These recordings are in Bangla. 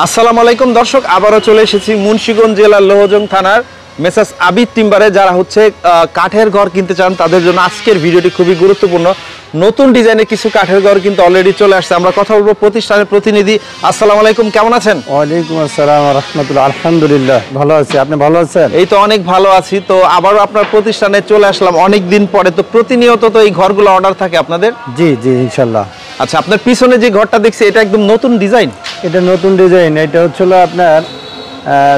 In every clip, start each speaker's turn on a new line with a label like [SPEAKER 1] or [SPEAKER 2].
[SPEAKER 1] আসসালামু আলাইকুম দর্শক, আবারও চলে এসেছি মুন্সিগঞ্জ জেলার লোহজং থানার মেসার্স আবিদ টিম্বারে। যারা হচ্ছে কাঠের ঘর কিনতে চান তাদের জন্য আজকের ভিডিওটি খুবই গুরুত্বপূর্ণ। নতুন ডিজাইনের কিছু কাঠের ঘর কিন্তু অলরেডি চলে আসছে। আমরা কথা বলবো প্রতিষ্ঠানের প্রতিনিধি। আসসালামু আলাইকুম, কেমন আছেন?
[SPEAKER 2] ওয়ালাইকুম আসসালাম ওয়া রাহমাতুল্লাহ। আলহামদুলিল্লাহ ভালো আছি, আপনি ভালো আছেন?
[SPEAKER 1] এই তো অনেক ভালো আছি। তো আবারও আপনার প্রতিষ্ঠানে চলে আসলাম অনেক দিন পরে। তো প্রতিনিয়ত তো এই ঘরগুলো অর্ডার থাকে আপনাদের?
[SPEAKER 2] জি জি ইনশাআল্লাহ।
[SPEAKER 1] আচ্ছা, আপনার পিছনে যে ঘরটা দেখছি এটা একদম নতুন ডিজাইন?
[SPEAKER 2] এটা নতুন ডিজাইন। এটা হচ্ছিল আপনার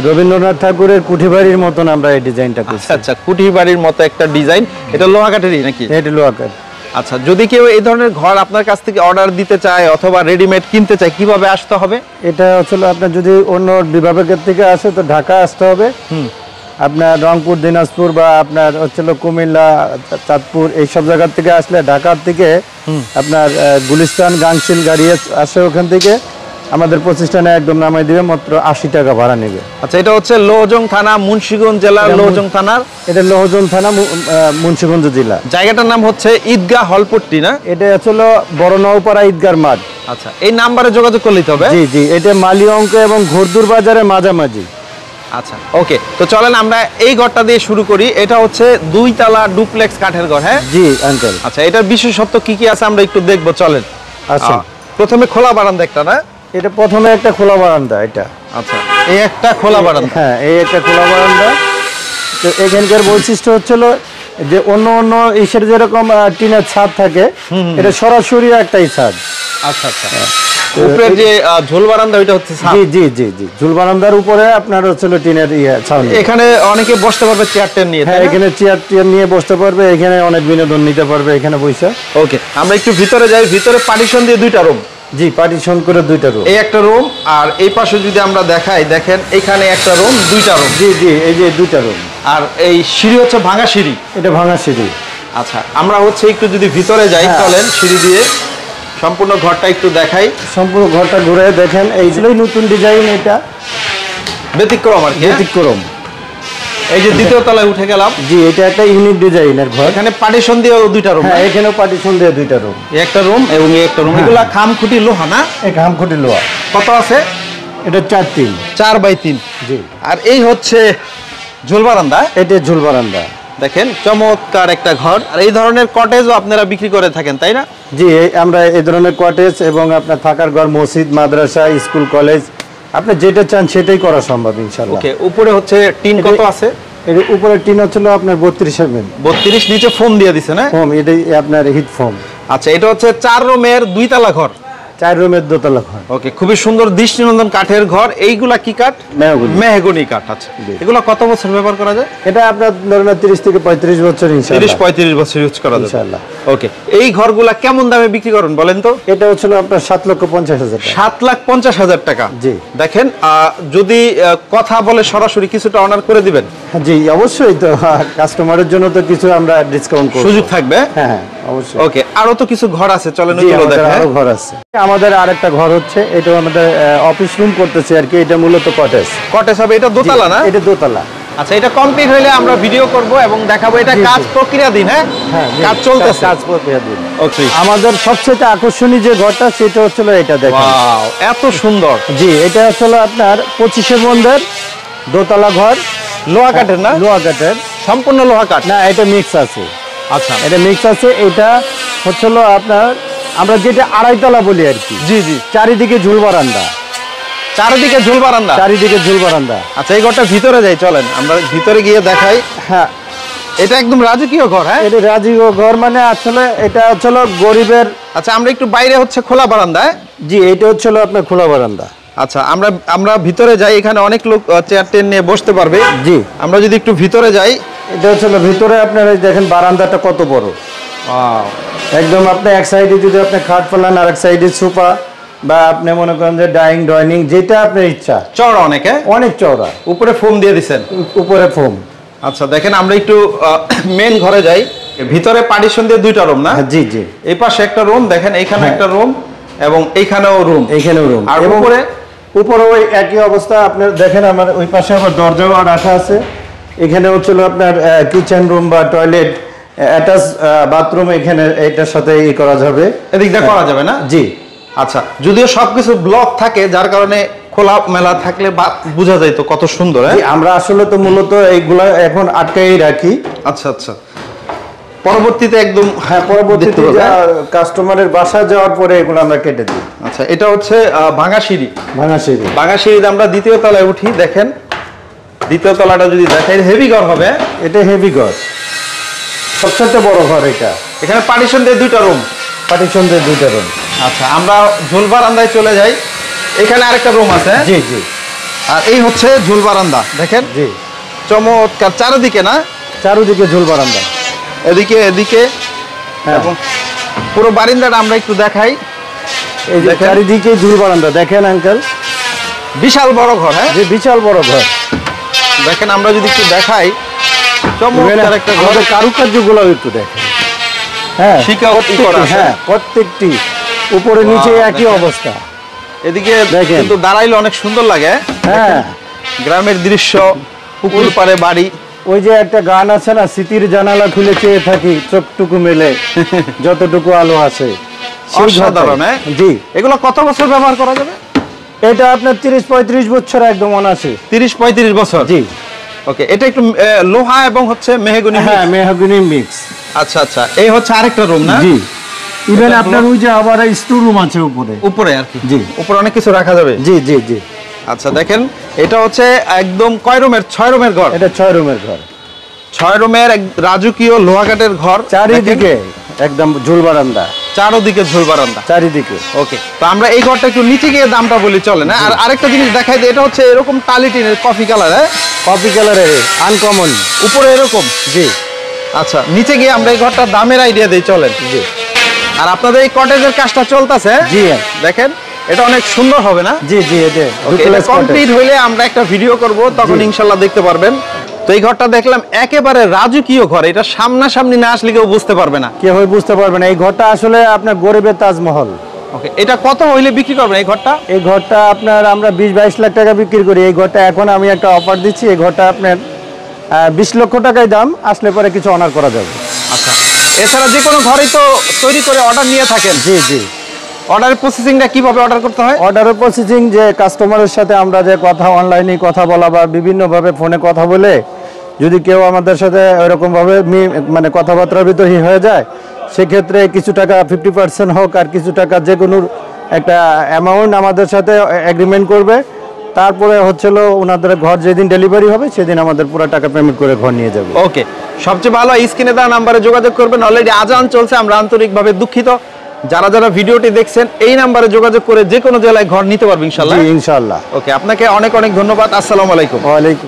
[SPEAKER 2] রবীন্দ্রনাথ ঠাকুরের কুঠি বাড়ির মতন আমরা এই ডিজাইনটা করছি।
[SPEAKER 1] আচ্ছা, কুঠি বাড়ির মতো একটা ডিজাইন। এটা লোহা কাঠেরই নাকি?
[SPEAKER 2] এটা লোহা কাঠ।
[SPEAKER 1] আচ্ছা, যদি কেউ এই ধরনের ঘর আপনার কাছ থেকে অর্ডার দিতে চায় অথবা রেডিমেড কিনতে চায় কিভাবে আসতে হবে?
[SPEAKER 2] এটা হচ্ছিল আপনার যদি অন্য বিভাগের থেকে আসে তো ঢাকা আসতে হবে। আপনার রংপুর, দিনাজপুর বা আপনার হচ্ছিল কুমিল্লা, চাঁদপুর এইসব জায়গার থেকে আসলে ঢাকার থেকে আপনার গুলিস্তান, গাংচিল গাড়ি আসে, ওখান থেকে আমাদের প্রতিষ্ঠানে একদম নামাই দিবে, মাত্র 80 টাকা ভাড়া নেবে।
[SPEAKER 1] আচ্ছা, এটা হচ্ছে লোহজং থানা, মুন্সিগঞ্জ জেলার লোহজং থানার।
[SPEAKER 2] এটা লোহজং থানা, মুন্সিগঞ্জ জেলা।
[SPEAKER 1] জায়গাটার নাম হচ্ছে ঈদগাহ হলপট্টি না?
[SPEAKER 2] এটা হচ্ছিল বড় নওপাড়া ঈদগার মাঠ।
[SPEAKER 1] আচ্ছা, এই নাম্বারে যোগাযোগ করলেই হবে?
[SPEAKER 2] জি জি, এটা মালি অঙ্ক এবং ঘোরদুর বাজারের মাঝামাঝি।
[SPEAKER 1] আচ্ছা ওকে, তো চলেন আমরা এই ঘরটা দিয়ে শুরু করি। এটা হচ্ছে 2 তলা ডুপ্লেক্স কাঠের ঘর। হ্যাঁ
[SPEAKER 2] জি আঙ্কেল।
[SPEAKER 1] আচ্ছা, এটার বিশেষত্ব কি কি আছে আমরা একটু দেখবো, চলেন।
[SPEAKER 2] আচ্ছা,
[SPEAKER 1] প্রথমে খোলা বারান্দা একটা না?
[SPEAKER 2] এটা প্রথমে একটা খোলা বারান্দা। এটা
[SPEAKER 1] আচ্ছা, এই একটা খোলা বারান্দা।
[SPEAKER 2] হ্যাঁ, এই একটা খোলা বারান্দা। তো এখানকার বৈশিষ্ট্য হচ্ছিল যে অন্য অন্য ইসের যেরকম টিনের ছাদ থাকে, এটা সরাসরি একটাই ছাদ।
[SPEAKER 1] আচ্ছা আচ্ছা, উপরে যে ঝোল বারান্দা ওইটা হচ্ছে ছাদ?
[SPEAKER 2] জি জি জি জি, ঝুল বারান্দার উপরে আপনার হচ্ছিল টিনের ছাউনি।
[SPEAKER 1] এখানে অনেকে বসতে পারবে চেয়ার টেন নিয়ে?
[SPEAKER 2] হ্যাঁ, এখানে চেয়ার টেন নিয়ে বসতে পারবে, এখানে অনেক বিনোদন নিতে পারবে এখানে বসে।
[SPEAKER 1] ওকে, আমরা একটু ভিতরে যাই। ভিতরে পার্টিশন দিয়ে 2টা রুম?
[SPEAKER 2] জি, পার্টিশন করে 2টা রুম।
[SPEAKER 1] এই একটা রুম, আর এই পাশে যদি আমরা দেখাই, দেখেন এখানে একটা রুম, 2টা রুম।
[SPEAKER 2] জি জি, এই যে 2টা রুম।
[SPEAKER 1] আর এই সিঁড়ি হচ্ছে ভাঙা সিঁড়ি?
[SPEAKER 2] এটা ভাঙা সিঁড়ি।
[SPEAKER 1] আচ্ছা, আমরা হচ্ছে একটু যদি ভিতরে যাই, চলেন সিঁড়ি দিয়ে সম্পূর্ণ ঘরটা একটু দেখাই।
[SPEAKER 2] সম্পূর্ণ ঘরটা ঘুরে দেখেন, এই ছিল নতুন ডিজাইন। এটা
[SPEAKER 1] ব্যতিক্রম আর কি?
[SPEAKER 2] ব্যতিক্রম।
[SPEAKER 1] এই যে দ্বিতীয় তলায় উঠে গেলাম।
[SPEAKER 2] জি, এটা একটা ইউনিক ডিজাইনের ঘর।
[SPEAKER 1] এখানে পার্টিশন দিয়ে 2টা রুম?
[SPEAKER 2] হ্যাঁ, এখানেও পার্টিশন দিয়ে 2টা রুম।
[SPEAKER 1] এই একটা রুম এবং এই একটা রুম। এগুলা খামখুঁটি লোহা না?
[SPEAKER 2] এই খামখুঁটি লোহা।
[SPEAKER 1] কত আছে?
[SPEAKER 2] এটা 4-3।
[SPEAKER 1] 4/3।
[SPEAKER 2] জি।
[SPEAKER 1] আর এই হচ্ছে ঝোল বারান্দা?
[SPEAKER 2] এটা ঝুল বারান্দা।
[SPEAKER 1] দেখেন চমৎকার একটা ঘর। আর এই ধরনের কটেজও আপনারা বিক্রি করে থাকেন তাই না?
[SPEAKER 2] জি, আমরা এই ধরনের কটেজ এবং আপনার থাকার ঘর, মসজিদ, মাদ্রাসা, স্কুল, কলেজ, আপনি যেটা চান সেটাই করা সম্ভব ইনশাআল্লাহ।
[SPEAKER 1] ওকে, উপরে হচ্ছে টিন কত আছে?
[SPEAKER 2] এর উপরে টিন হচ্ছিল আপনার 32 mm।
[SPEAKER 1] 32, নিচে ফোম দিয়ে দিছে না?
[SPEAKER 2] ফোম, এটাই আপনার হিট ফোম।
[SPEAKER 1] আচ্ছা, এটা হচ্ছে 4 রুমের 2 তলা ঘর?
[SPEAKER 2] 4 রুমের 2তলা ঘর।
[SPEAKER 1] ওকে, খুবই সুন্দর দৃষ্টিনন্দন কাঠের ঘর। এইগুলা কি কাঠ?
[SPEAKER 2] মেহগনি।
[SPEAKER 1] মেহগনি কাঠ। আচ্ছা, এগুলা কত বছর ব্যবহার করা যায়?
[SPEAKER 2] এটা আপনার ধরুন 30 থেকে 35 বছর ইনশাআল্লাহ।
[SPEAKER 1] 30-35 বছর ইউজ করা যায়
[SPEAKER 2] ইনশাআল্লাহ।
[SPEAKER 1] ওকে, এই ঘরগুলা কেমন দামে বিক্রি করেন বলেন তো?
[SPEAKER 2] এটা হচ্ছিল আপনার 7,50,000 টাকা।
[SPEAKER 1] 7,50,000 টাকা?
[SPEAKER 2] জি।
[SPEAKER 1] দেখেন, যদি কথা বলে সরাসরি কিছুটা অনার করে দিবেন?
[SPEAKER 2] জি অবশ্যই, তো কাস্টমারের জন্য তো কিছু আমরা ডিসকাউন্ট করব,
[SPEAKER 1] সুযোগ থাকবে?
[SPEAKER 2] হ্যাঁ হ্যাঁ অবশ্যই।
[SPEAKER 1] ওকে, আরো তো কিছু ঘর আছে, চলেন
[SPEAKER 2] জি,
[SPEAKER 1] ওইগুলো
[SPEAKER 2] আমাদের
[SPEAKER 1] দেখাই।
[SPEAKER 2] আরো ঘর আছে। আমাদের আরেকটা ঘর হচ্ছে, এটা আমাদের অফিস রুম করতেছি আর কি। এটা মূলত কটেজ।
[SPEAKER 1] কটেজ হবে? এটা দোতলা না?
[SPEAKER 2] এটা দোতলা।
[SPEAKER 1] আচ্ছা, এটা কমপ্লিট হইলে আমরা ভিডিও করব এবং দেখাবো। এটা কাজ প্রক্রিয়াধীন? হ্যাঁ, কাজ চলতেছে?
[SPEAKER 2] কাজ প্রক্রিয়াধীন।
[SPEAKER 1] ওকে,
[SPEAKER 2] আমাদের সবচেয়ে আকর্ষণীয় যে ঘরটা সেটা হচ্ছিল এটা দেখেন।
[SPEAKER 1] ওয়াও, এত সুন্দর।
[SPEAKER 2] জি, এটা হচ্ছিল আপনার 25 বন্ধের দোতলা ঘর।
[SPEAKER 1] লোহা কাঠের না?
[SPEAKER 2] লোহা কাঠের।
[SPEAKER 1] সম্পূর্ণ লোহা কাঠ
[SPEAKER 2] না, এটা মিক্স আছে।
[SPEAKER 1] আচ্ছা,
[SPEAKER 2] এটা মিক্স আছে। এটা হচ্ছিল আপনার আমরা যেটা 2.5 তলা বলি আর কি।
[SPEAKER 1] জি জি,
[SPEAKER 2] চারিদিকে ঝুল বারান্দা।
[SPEAKER 1] চারিদিকে ঝুল বারান্দা?
[SPEAKER 2] চারিদিকে ঝুল বারান্দা।
[SPEAKER 1] আচ্ছা, এই ঘরটা ভিতরে যাই, চলেন আমরা ভিতরে গিয়ে দেখাই।
[SPEAKER 2] হ্যাঁ,
[SPEAKER 1] এটা একদম রাজকীয় ঘর? হ্যাঁ,
[SPEAKER 2] এটা রাজকীয় ঘর, মানে আসলে এটা হচ্ছিল গরিবের।
[SPEAKER 1] আচ্ছা, আমরা একটু বাইরে হচ্ছে খোলা বারান্দায়।
[SPEAKER 2] জি, এটা হচ্ছিল আপনার খোলা বারান্দা।
[SPEAKER 1] আচ্ছা, আমরা ভিতরে যাই। এখানে অনেক লোক চেয়ার টেন নিয়ে বসতে পারবে।
[SPEAKER 2] জি,
[SPEAKER 1] আমরা যদি একটু ভিতরে যাই।
[SPEAKER 2] এটা হচ্ছিল ভিতরে আপনার এই দেখেন বারান্দাটা কত বড়।
[SPEAKER 1] ওয়াও,
[SPEAKER 2] একদম আপনি এক সাইডে যদি আপনি খাট ফেলান, আর এক সাইডে সোফা, বা আপনি মনে করেন যে ডাইনিং, যেটা আপনার ইচ্ছা।
[SPEAKER 1] চওড়া অনেক?
[SPEAKER 2] অনেক চওড়া।
[SPEAKER 1] উপরে ফোম দিয়ে দিছেন?
[SPEAKER 2] উপরে ফোম।
[SPEAKER 1] আচ্ছা, দেখেন আমরা একটু মেন ঘরে যাই। ভিতরে পার্টিশন দিয়ে 2টা রুম না?
[SPEAKER 2] জি জি।
[SPEAKER 1] এই পাশে একটা রুম, দেখেন এইখানে একটা রুম এবং এইখানেও রুম।
[SPEAKER 2] এইখানেও রুম।
[SPEAKER 1] আর
[SPEAKER 2] উপরে ওই একই অবস্থা। আপনার দেখেন আমার ওই পাশে আবার দরজাও রাখা আছে। এখানে হচ্ছিল আপনার কিচেন রুম বা টয়লেট, অ্যাটাচ বাথরুম এখানে এটার সাথে করা যাবে।
[SPEAKER 1] এদিক দিয়ে করা যাবে না?
[SPEAKER 2] জি।
[SPEAKER 1] আচ্ছা, যদিও সবকিছু ব্লক থাকে যার কারণে খোলা মেলা থাকলে বোঝা যায় তো কত সুন্দর।
[SPEAKER 2] আমরা আসলে তো মূলত এইগুলা এখন আটকাই রাখি।
[SPEAKER 1] আচ্ছা আচ্ছা, পরবর্তীতে একদম
[SPEAKER 2] পরবর্তীতে কাস্টমারের বাসা যাওয়ার পরে এগুলো আমরা কেটে দিই।
[SPEAKER 1] আচ্ছা, এটা হচ্ছে ভাঙা সিঁড়ি।
[SPEAKER 2] ভাঙা
[SPEAKER 1] সিঁড়িতে আমরা দ্বিতীয় তলায় উঠি। দেখেন দ্বিতীয় তলাটা যদি দেখাই, হেভি ঘর হবে।
[SPEAKER 2] এটা হেভি ঘর, সবচেয়ে বড় ঘর এটা।
[SPEAKER 1] এখানে পার্টিশন দিয়ে দুইটা রুম।
[SPEAKER 2] আচ্ছা,
[SPEAKER 1] আমরা ঝুল বারান্দায় চলে যাই। এখানে আরেকটা রুম আছে।
[SPEAKER 2] জি জি।
[SPEAKER 1] আর এই হচ্ছে ঝুল বারান্দা। দেখেন
[SPEAKER 2] জি,
[SPEAKER 1] চমৎকার, চারিদিকে না,
[SPEAKER 2] চারিদিকে ঝুল বারান্দা,
[SPEAKER 1] এদিকে এদিকে এবং পুরো বারান্দাটা আমরা একটু দেখাই।
[SPEAKER 2] এই যে চারিদিকে ঝুল বারান্দা দেখেন আঙ্কেল,
[SPEAKER 1] বিশাল বড় ঘর। হ্যাঁ,
[SPEAKER 2] যে বিশাল বড় ঘর
[SPEAKER 1] দেখেন, আমরা যদি একটু দেখাই, চমৎকার একটা ঘর।
[SPEAKER 2] কারুকার্যগুলো একটু দেখেন। হ্যাঁ, প্রত্যেকটি উপরে নিচে একই অবস্থা।
[SPEAKER 1] এদিকে কিন্তু দাঁড়াইলে অনেক সুন্দর লাগে।
[SPEAKER 2] হ্যাঁ,
[SPEAKER 1] গ্রামের দৃশ্য, পুকুর পাড়ে বাড়ি।
[SPEAKER 2] ওই যে একটা গান আছে না, স্মৃতির জানালা খুলে চেয়ে থাকি চোখটুকু মেলে যতটুকু আলো আছে।
[SPEAKER 1] অসাধারণ।
[SPEAKER 2] জি,
[SPEAKER 1] এগুলো কত বছর ব্যবহার করা যাবে?
[SPEAKER 2] এটা আপনার 30-35 বছর একদম অনাসে।
[SPEAKER 1] 30-35 বছর।
[SPEAKER 2] জি।
[SPEAKER 1] ওকে, এটা একটু লোহা এবং হচ্ছে মেহগনি।
[SPEAKER 2] হ্যাঁ, মেহগনি মিক্স।
[SPEAKER 1] আচ্ছা আচ্ছা, এই হচ্ছে আরেকটা রুম না?
[SPEAKER 2] জি। ইভেন আপনার ওই যে আবার স্টোর রুম আছে উপরে
[SPEAKER 1] আর কি।
[SPEAKER 2] জি,
[SPEAKER 1] উপরে অনেক কিছু রাখা যাবে।
[SPEAKER 2] জি জি জি।
[SPEAKER 1] আচ্ছা, দেখেন এটা হচ্ছে একদম কয় রুমের? 6 রুমের ঘর।
[SPEAKER 2] এটা 6 রুমের ঘর।
[SPEAKER 1] 6 রুমের এক রাজকীয় লোহাকাটের ঘর।
[SPEAKER 2] চারিদিকে একদম ঝুল বারান্দা,
[SPEAKER 1] চারদিকে ঝুল বারান্দা,
[SPEAKER 2] চারিদিকে।
[SPEAKER 1] ওকে, তো আমরা এই ঘরটা একটু নিচে গিয়ে দামটা বলি, চলে না? আর আরেকটা জিনিস দেখাই দিই, এটা হচ্ছে এরকম টালি টিনের কফি কালার।
[SPEAKER 2] কফি কালারের আনকমন,
[SPEAKER 1] উপরে এরকম।
[SPEAKER 2] জি।
[SPEAKER 1] আচ্ছা, নিচে গিয়ে আমরা এই ঘরটার দামের আইডিয়া দিই, চলেন।
[SPEAKER 2] জি।
[SPEAKER 1] আর আপনাদের এই কটেজের কাজটা চলতেছে।
[SPEAKER 2] জি,
[SPEAKER 1] দেখেন এটা অনেক সুন্দর হবে না?
[SPEAKER 2] জি জি। এটা
[SPEAKER 1] কমপ্লিট হইলে আমরা একটা ভিডিও করব, তখন ইনশাআল্লাহ দেখতে পারবেন। তো এই ঘরটা দেখলাম একেবারে রাজকীয় ঘর। এটা সামনাসামনি না আসলে কেউ বুঝতে পারবে না।
[SPEAKER 2] কেউ বুঝতে পারবে না। এই ঘরটা আসলে আপনার গরিবের তাজমহল।
[SPEAKER 1] ওকে, এটা কত হইলে বিক্রি করবেন এই ঘরটা?
[SPEAKER 2] এই ঘরটা আপনার আমরা 20-22 লাখ টাকা বিক্রি করি। এই ঘরটা এখন আমি একটা অফার দিচ্ছি, এই ঘরটা আপনার 20 লক্ষ টাকায় দাম, আসলে পরে কিছু অনার করা যাবে।
[SPEAKER 1] আচ্ছা, এছাড়া যে কোনো ঘরই তো তৈরি করে অর্ডার নিয়ে থাকেন?
[SPEAKER 2] জি জি।
[SPEAKER 1] অর্ডারের প্রসেসিংটা কিভাবে অর্ডার করতে হয়?
[SPEAKER 2] অর্ডারের প্রসেসিং যে কাস্টমারের সাথে আমরা যে কথা, অনলাইনে কথা বলা বা বিভিন্নভাবে ফোনে কথা বলে যদি কেউ আমাদের সাথে ওইরকমভাবে মানে কথাবার্তার ভিতরে হয়ে যায়, সেক্ষেত্রে কিছু টাকা 50% হোক আর কিছু টাকা যে কোনো একটা অ্যামাউন্ট আমাদের সাথে এগ্রিমেন্ট করবে। তারপরে হচ্ছিল ওনাদের ঘর যেদিন ডেলিভারি হবে সেদিন আমাদের পুরো টাকা পেমেন্ট করে ঘর নিয়ে যাবে।
[SPEAKER 1] ওকে, সবচেয়ে ভালো স্ক্রিনে দেওয়া নাম্বারে যোগাযোগ করবেন। অলরেডি আজান চলছে, আমরা আন্তরিকভাবে দুঃখিত। যারা যারা ভিডিওটি দেখছেন এই নাম্বারে যোগাযোগ করে যে কোনো জেলায় ঘর নিতে পারবেন ইনশাআল্লাহ।
[SPEAKER 2] ইনশাআল্লাহ।
[SPEAKER 1] ওকে, আপনাকে অনেক অনেক ধন্যবাদ। আসসালামু আলাইকুম।
[SPEAKER 2] ওয়া আলাইকুম।